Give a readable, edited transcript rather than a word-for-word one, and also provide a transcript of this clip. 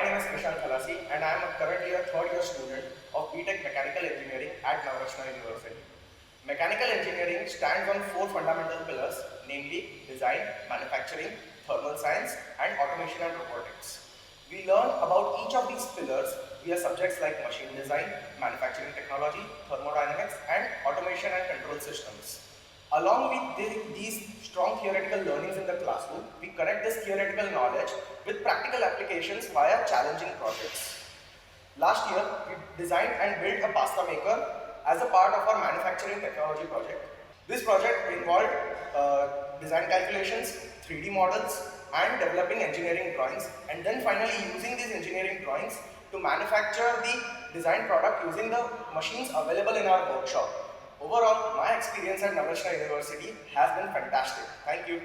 name is Krishang Khalasi and I am currently a third year student of B.Tech Mechanical Engineering at Navrachana University. Mechanical engineering stands on four fundamental pillars, namely design, manufacturing, thermal science and automation and robotics. We learn about each of these pillars via subjects like machine design, manufacturing technology, thermodynamics and automation and control systems. Along with these strong theoretical learnings in the classroom, we connect this theoretical knowledge with practical applications via challenging projects. Last year, we designed and built a pasta maker as a part of our manufacturing technology project. This project involved design calculations, 3D models, and developing engineering drawings, and then finally using these engineering drawings to manufacture the design product using the machines available in our workshop. Overall, my experience at Navrachana University has been fantastic. Thank you.